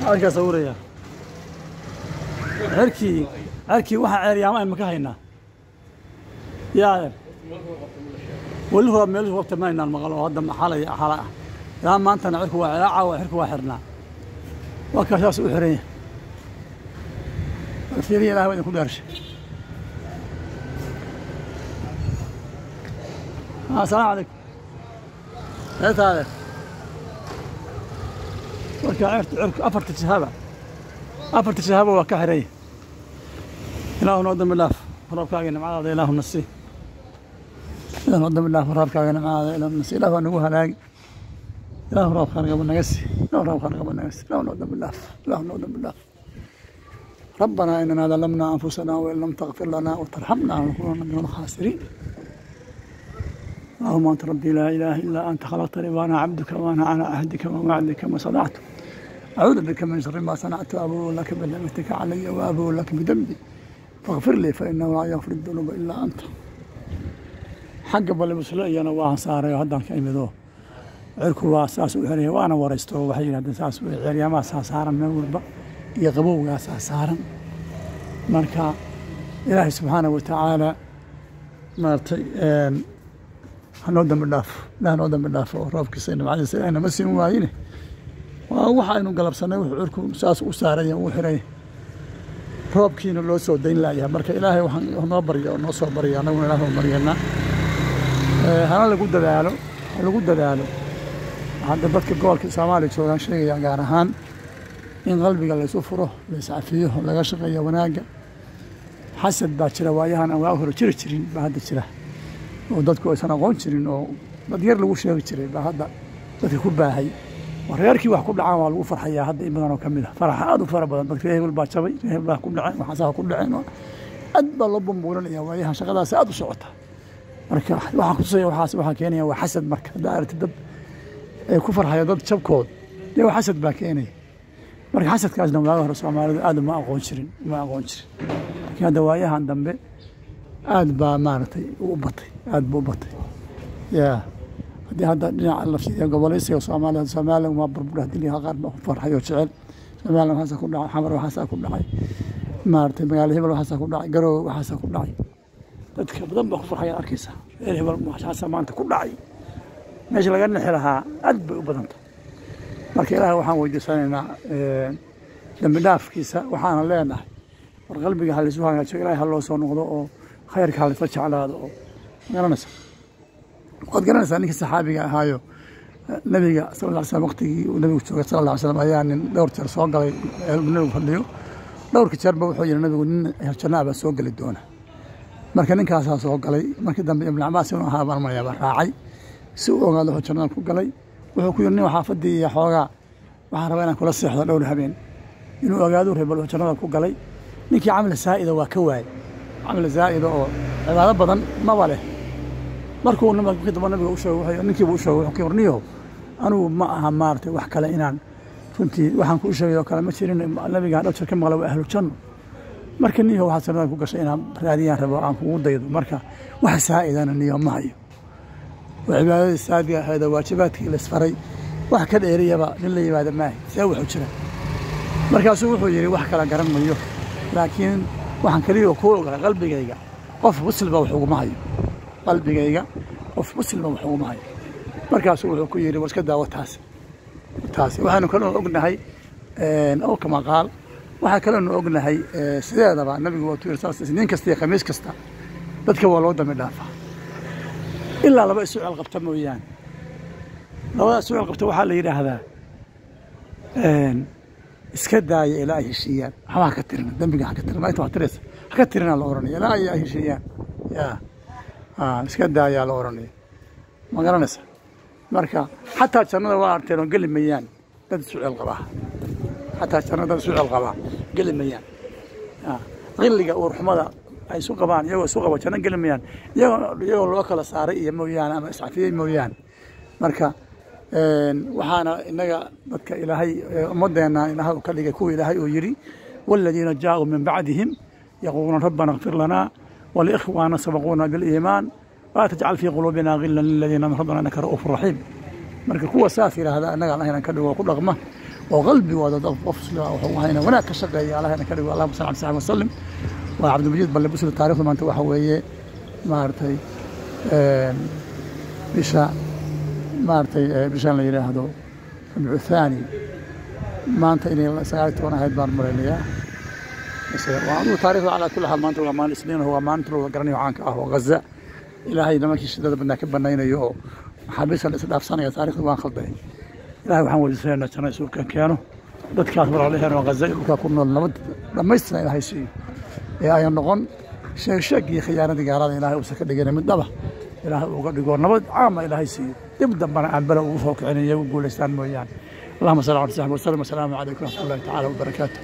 halka sawiraya halkii waxa ceeryaama ay maka haynaa yaa wali hore meel waqti ma inaan maqlo hadda xalay yaa maantana cirku waa cilaaca waa xirku waa xirnaa waa ka saas u xiran fiiriya ilaahay waa ku dhaarshay السلام عليكم. ايش هذا؟ عرفت افرت الشهابه وكحري. إله نودم الله رب كاغنا مع هذا إله نسي. إله نودم الله رب كاغنا مع هذا إله نسي. إله نوها لاق. إله رب خارق من نقص. إله رب خارق من نقص. إله نودم الله. إله نودم الله. ربنا إننا ظلمنا أنفسنا وإن لم تغفر لنا وترحمنا لنكونن من الخاسرين. اللهم أنت ربي لا إله إلا أنت خلقتني وأنا عبدك وأنا على عهدك ووعدك ما صنعت. أعوذ بك من شر ما صنعت وأبوء لك بنعمتك علي وأبوء لك بذنبي فاغفر لي فإنه لا يغفر الذنوب إلا أنت. حق بالمسلمين أنا واحد صار يهدان كيمدوه عركوا واساس وحريه وأنا ورثته وحين هذا أساس وحريه ما صار من وربا يغبوا يا صار مركا إلهي سبحانه وتعالى مرتي هنودم بالله لا نودم بالله ربك سيدنا معلم سيدنا مسين واينه waxa aynu galabsanay wuxuu cirku saas u saaray oo xiray roobkiina loo soo dayn laayahay marka ilaahay waxaan noo bariyo noo soo bariyo anagu ilaahay mariyana hana lagu dadaalo hadda dadka gobolka Soomaaliya joogan sheegaya gaar ahaan in qalbiga la isku furo la iscafiyo laga shaqeeyo wanaaga xasad baa jira waayahan aan waa hore jirin baa hadda jira oo dadku aysan aqoon jirin oo dad yar lagu sheegi jiray baa hadda dadka ku baahay wareerkii wax ku dhacaan waa lagu farxayaa hadda in badan oo kamid ah farax aad u fara badan dadka hebel baa jabay hebel baa ku dhacay waxa ku dhaceen aad baa loo bumbuuranaya waayahan shaqadaas aad u socota marka waxa ku soo waxa keenaya waa xasad marka daarta dad ay ku farxaya dad jabkood iyo xasad baa keenaya marka xasadkaasna waa hore Soomaalidu aad ma aqoon jirin hada waayahan dambe aad baa maartay u batay aad buu batay yaa هذا dhinaca la fiiriyo goboleysiga Soomaaliya ma burbur hadii qaar ma farxayo jecel Soomaaliya waxa ku dhacay xamar waxa ku dhacay maartay magaalada hebel waxa ku dhacay garow waxa ku dhacay dadka badan baa ku farxaya arkaysa hebel waxa maanta ku dhacay meesha laga nixiraha aad bay u badanta marka ilaahay waxaan weydiisanaynaa dambi dhaafkiisa waxaan leenahay war qalbiga hal isoo hagaajiyo ilaahay hal loo soo noqdo oo khayrka hal isla jeclaado oo garanaysa قد قرأنا سألني الصحابي هايو نبي صلى الله عليه وسلم وقتي ونبي صلى الله عليه وسلم يعني دور ترسوق قال النبي فليو دور كتير بوحي النبي ون هرجنا بسوق للدونه مركن كاسا سوق قال مركن دم ابن عباس ها برما يا راعي سوق قال هرجنا ku galay wuxuu ku yirnay xaafadii xooga waxaan rabaa inaan kula seexdo dhowr habeen inuu ogaado reebal hurjana ku galay ninkii camal saa'ida waa ka waay camal saa'ida oo cibaado badan ma wale markuu nabiga nabiga u sheegay ninkii uu sheegay wuxuu qorniyo anu ma aha maartay wax kale inaan runtii waxaan ku sheegay oo kale ma jirin nabiga dhowr jeer ka maqlay ahlu janno marka niyo waxa sanad ku gashay inaan raadiyaan rabo aan kugu daydo marka wax saa'idana niyo ma hayo cibaadada saadiga hada waajibaadkii la isfaray wax ka dheeriyaba in la yimaado ma aha wuxuu jira markaasuu wuxuu yiri wax kala garan mayo laakiin waxaan kaliya ku ogaa qalbigayga qof muslim wax ugu ma hayo qalbigayga qof muslim wax ugu ma hayo markaasuu wuxuu ku yiri waska daawataas waxaanu kala ognahay oo kama qaal waxa kale oo ognahay sideedaba nabigu waa tuur saas nin kasta iyo khamiis kasta dadka waa loo dami dhaafaa ilaa laba su'aal qabta mooyaan labada su'aal qabta waxa la yiraahdaa iska daaya ilaa heshiiyaan waxa ka tirin dambiga ka tirin ma inta tiris ka tirin la oranaya ilaa ay heshiiyaan yaa iska daaya la oranaya ma garanaysa marka hatta jannada waa arteen oo galimayaan dad su'aal qaba hatta jannada su'aal qaba galimayaan qilliga oo ruxmada ay soo qabaan iyagoo soo qaba janna galimayaan iyagoo loo kala saaray iyo mooyaan ama iscafiyay mooyaan marka waxaana inaga dadka ilaahay umadeena ilaahay ka dhigay kuwa ilaahay oo yiri walladina jaa'u min ba'dihim yaquluna rabbana ighfir lana wa li ikhwana sabaquna bil iiman wa taj'al fi qulubina ghillan lil ladina amanu innaka ra'ufur rahim marka kuwa saafira hada inaga ilaahay ka dhigo ku dhaqma وقلبي وهذا أفصل وهنا هناك كشقة يا الله هنا كريم اللهم صل على سيدنا وسلم وعبد المجيد بل بسر التاريخ ما أنت وحويه مارتي بشا مارتي بشان لي هذا الثاني ما أنت إني سألت وأنا هيد بار مريليا وعنده تاريخ على كل حال ما أنت وما السنين هو ما أنت لو قرني عنك غزة إلهي لما كيشدد بدنا كبرنا هنا يو حابس الإسلام سنة تاريخ وان خلده إلهي وحمد سيدنا كان يسوع كانوا dadkaas walaalaheena oo Gaza dhulka ku nool nabad dhamaystiran Ilaahay siiyo ee ay noqon sheeg iyo khiyaanada gaalada Ilaahay uu saka dhigay mid dhaba Ilaahay uga dhigo nabad caam Ilaahay siiyo dib dambana aan bala ugu soo kicinayo guuleystaan mooyaan Allahumma salli ala sayyidina wa sallam assalamu alaykum wa rahmatullahi ta'ala wa barakatuh